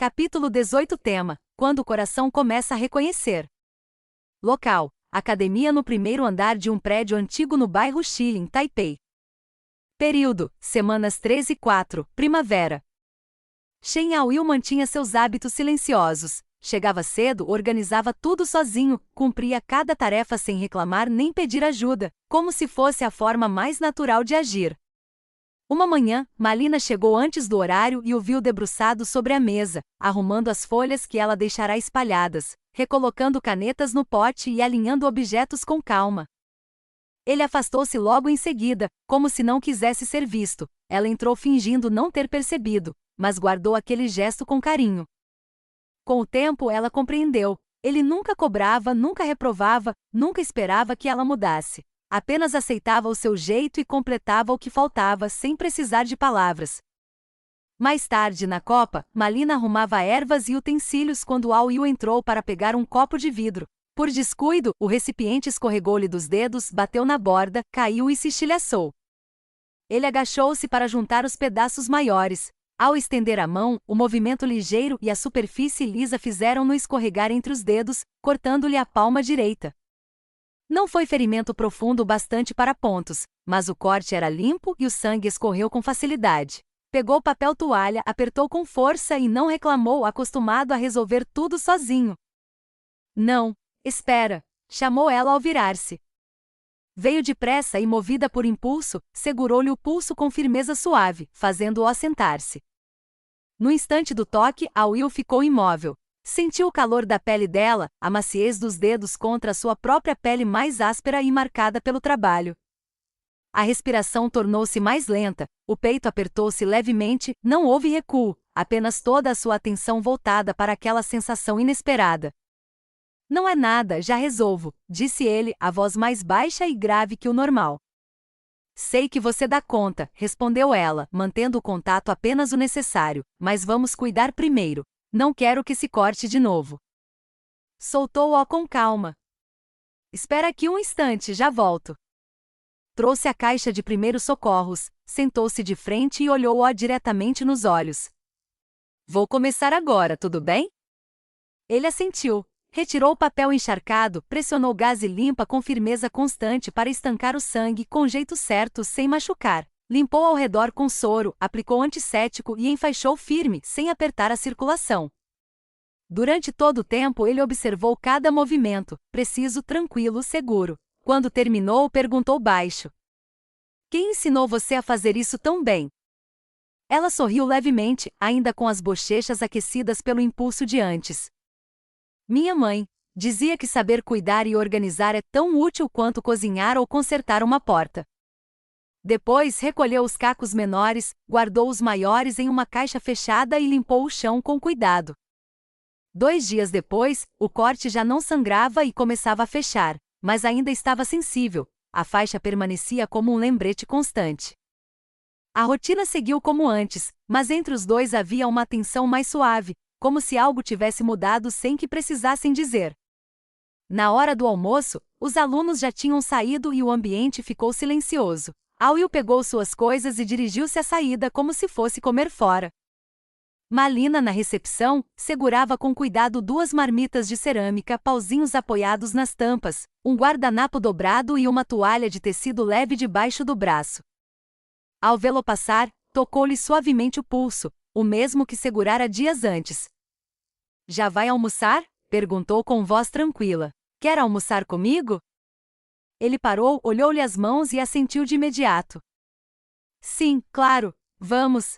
Capítulo 18. Tema: quando o coração começa a reconhecer. Local: academia no primeiro andar de um prédio antigo no bairro Xilin, Taipei. Período: semanas 3 e 4, primavera. Shen Yaoyu mantinha seus hábitos silenciosos. Chegava cedo, organizava tudo sozinho, cumpria cada tarefa sem reclamar nem pedir ajuda, como se fosse a forma mais natural de agir. Uma manhã, Malina chegou antes do horário e o viu debruçado sobre a mesa, arrumando as folhas que ela deixará espalhadas, recolocando canetas no pote e alinhando objetos com calma. Ele afastou-se logo em seguida, como se não quisesse ser visto. Ela entrou fingindo não ter percebido, mas guardou aquele gesto com carinho. Com o tempo ela compreendeu. Ele nunca cobrava, nunca reprovava, nunca esperava que ela mudasse. Apenas aceitava o seu jeito e completava o que faltava, sem precisar de palavras. Mais tarde, na copa, Malina arrumava ervas e utensílios quando Ao Yu entrou para pegar um copo de vidro. Por descuido, o recipiente escorregou-lhe dos dedos, bateu na borda, caiu e se estilhaçou. Ele agachou-se para juntar os pedaços maiores. Ao estender a mão, o movimento ligeiro e a superfície lisa fizeram-no escorregar entre os dedos, cortando-lhe a palma direita. Não foi ferimento profundo o bastante para pontos, mas o corte era limpo e o sangue escorreu com facilidade. Pegou papel toalha, apertou com força e não reclamou, acostumado a resolver tudo sozinho. Não, espera, chamou ela ao virar-se. Veio depressa e, movida por impulso, segurou-lhe o pulso com firmeza suave, fazendo-o assentar-se. No instante do toque, Ao Yu ficou imóvel. Sentiu o calor da pele dela, a maciez dos dedos contra a sua própria pele mais áspera e marcada pelo trabalho. A respiração tornou-se mais lenta, o peito apertou-se levemente, não houve recuo, apenas toda a sua atenção voltada para aquela sensação inesperada. Não é nada, já resolvo, disse ele, a voz mais baixa e grave que o normal. Sei que você dá conta, respondeu ela, mantendo o contato apenas o necessário, mas vamos cuidar primeiro. Não quero que se corte de novo. Soltou-o com calma. Espera aqui um instante, já volto. Trouxe a caixa de primeiros socorros, sentou-se de frente e olhou-o diretamente nos olhos. Vou começar agora, tudo bem? Ele assentiu. Retirou o papel encharcado, pressionou gaze limpa com firmeza constante para estancar o sangue com jeito certo sem machucar. Limpou ao redor com soro, aplicou antisséptico e enfaixou firme, sem apertar a circulação. Durante todo o tempo ele observou cada movimento, preciso, tranquilo, seguro. Quando terminou, perguntou baixo. Quem ensinou você a fazer isso tão bem? Ela sorriu levemente, ainda com as bochechas aquecidas pelo impulso de antes. Minha mãe dizia que saber cuidar e organizar é tão útil quanto cozinhar ou consertar uma porta. Depois recolheu os cacos menores, guardou os maiores em uma caixa fechada e limpou o chão com cuidado. 2 dias depois, o corte já não sangrava e começava a fechar, mas ainda estava sensível. A faixa permanecia como um lembrete constante. A rotina seguiu como antes, mas entre os dois havia uma tensão mais suave, como se algo tivesse mudado sem que precisassem dizer. Na hora do almoço, os alunos já tinham saído e o ambiente ficou silencioso. Ao Yu pegou suas coisas e dirigiu-se à saída como se fosse comer fora. Malina, na recepção, segurava com cuidado 2 marmitas de cerâmica, pauzinhos apoiados nas tampas, um guardanapo dobrado e uma toalha de tecido leve debaixo do braço. Ao vê-lo passar, tocou-lhe suavemente o pulso, o mesmo que segurara dias antes. Já vai almoçar? Perguntou com voz tranquila. Quer almoçar comigo? Ele parou, olhou-lhe as mãos e assentiu de imediato. Sim, claro, vamos.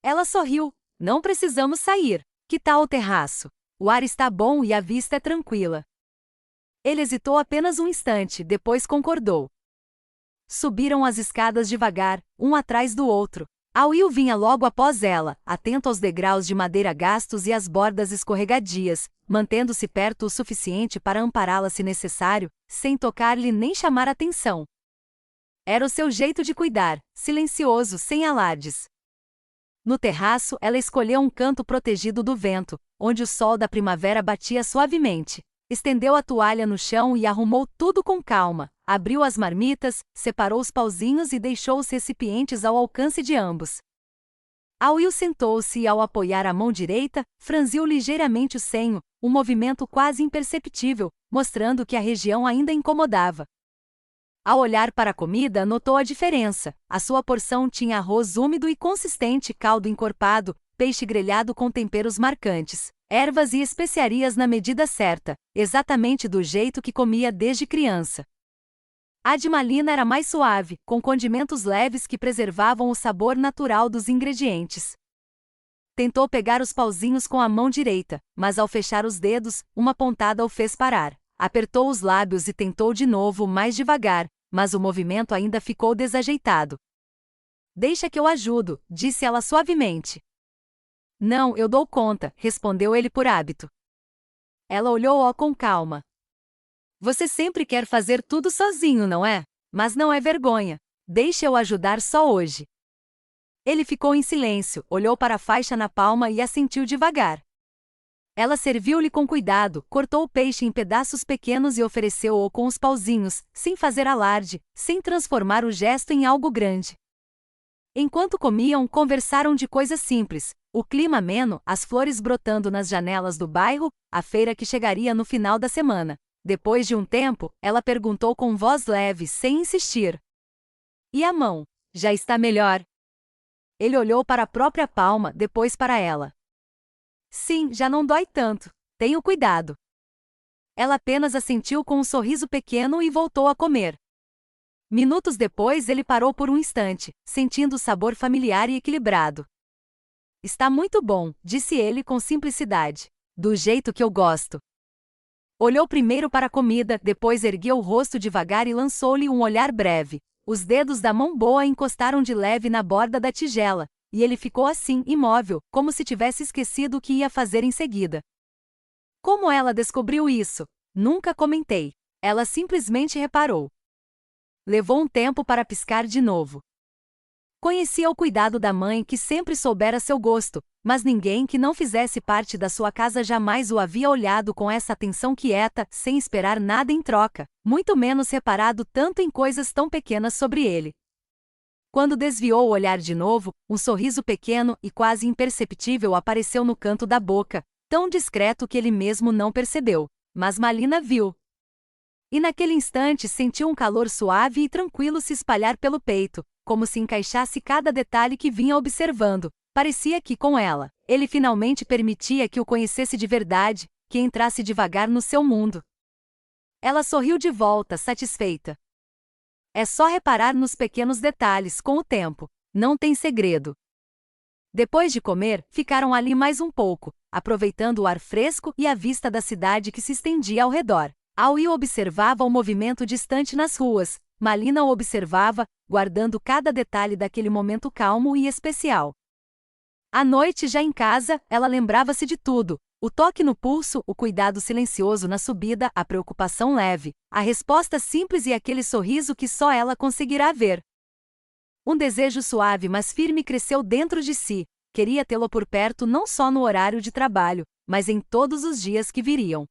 Ela sorriu. Não precisamos sair. Que tal o terraço? O ar está bom e a vista é tranquila. Ele hesitou apenas um instante, depois concordou. Subiram as escadas devagar, um atrás do outro. Ao Yu vinha logo após ela, atento aos degraus de madeira gastos e às bordas escorregadias, mantendo-se perto o suficiente para ampará-la se necessário, sem tocar-lhe nem chamar atenção. Era o seu jeito de cuidar, silencioso, sem alardes. No terraço, ela escolheu um canto protegido do vento, onde o sol da primavera batia suavemente. Estendeu a toalha no chão e arrumou tudo com calma. Abriu as marmitas, separou os pauzinhos e deixou os recipientes ao alcance de ambos. Will sentou-se e, ao apoiar a mão direita, franziu ligeiramente o senho, um movimento quase imperceptível, mostrando que a região ainda incomodava. Ao olhar para a comida, notou a diferença. A sua porção tinha arroz úmido e consistente, caldo encorpado, peixe grelhado com temperos marcantes, ervas e especiarias na medida certa, exatamente do jeito que comia desde criança. A de Malina era mais suave, com condimentos leves que preservavam o sabor natural dos ingredientes. Tentou pegar os pauzinhos com a mão direita, mas ao fechar os dedos, uma pontada o fez parar. Apertou os lábios e tentou de novo, mais devagar, mas o movimento ainda ficou desajeitado. Deixa que eu ajudo, disse ela suavemente. Não, eu dou conta, respondeu ele por hábito. Ela olhou-o com calma. Você sempre quer fazer tudo sozinho, não é? Mas não é vergonha. Deixa eu ajudar só hoje. Ele ficou em silêncio, olhou para a faixa na palma e assentiu devagar. Ela serviu-lhe com cuidado, cortou o peixe em pedaços pequenos e ofereceu-o com os pauzinhos, sem fazer alarde, sem transformar o gesto em algo grande. Enquanto comiam, conversaram de coisas simples, o clima ameno, as flores brotando nas janelas do bairro, a feira que chegaria no final da semana. Depois de um tempo, ela perguntou com voz leve, sem insistir. E a mão? Já está melhor? Ele olhou para a própria palma, depois para ela. Sim, já não dói tanto. Tenho cuidado. Ela apenas assentiu com um sorriso pequeno e voltou a comer. Minutos depois ele parou por um instante, sentindo o sabor familiar e equilibrado. Está muito bom, disse ele com simplicidade. Do jeito que eu gosto. Olhou primeiro para a comida, depois ergueu o rosto devagar e lançou-lhe um olhar breve. Os dedos da mão boa encostaram de leve na borda da tigela, e ele ficou assim, imóvel, como se tivesse esquecido o que ia fazer em seguida. Como ela descobriu isso? Nunca comentei. Ela simplesmente reparou. Levou um tempo para piscar de novo. Conhecia o cuidado da mãe que sempre soubera seu gosto, mas ninguém que não fizesse parte da sua casa jamais o havia olhado com essa atenção quieta, sem esperar nada em troca, muito menos reparado tanto em coisas tão pequenas sobre ele. Quando desviou o olhar de novo, um sorriso pequeno e quase imperceptível apareceu no canto da boca, tão discreto que ele mesmo não percebeu, mas Malina viu. E naquele instante sentiu um calor suave e tranquilo se espalhar pelo peito, como se encaixasse cada detalhe que vinha observando. Parecia que, com ela, ele finalmente permitia que o conhecesse de verdade, que entrasse devagar no seu mundo. Ela sorriu de volta, satisfeita. É só reparar nos pequenos detalhes, com o tempo. Não tem segredo. Depois de comer, ficaram ali mais um pouco, aproveitando o ar fresco e a vista da cidade que se estendia ao redor. Will observava o movimento distante nas ruas, Malina o observava, guardando cada detalhe daquele momento calmo e especial. À noite, já em casa, ela lembrava-se de tudo. O toque no pulso, o cuidado silencioso na subida, a preocupação leve, a resposta simples e aquele sorriso que só ela conseguirá ver. Um desejo suave mas firme cresceu dentro de si. Queria tê-lo por perto não só no horário de trabalho, mas em todos os dias que viriam.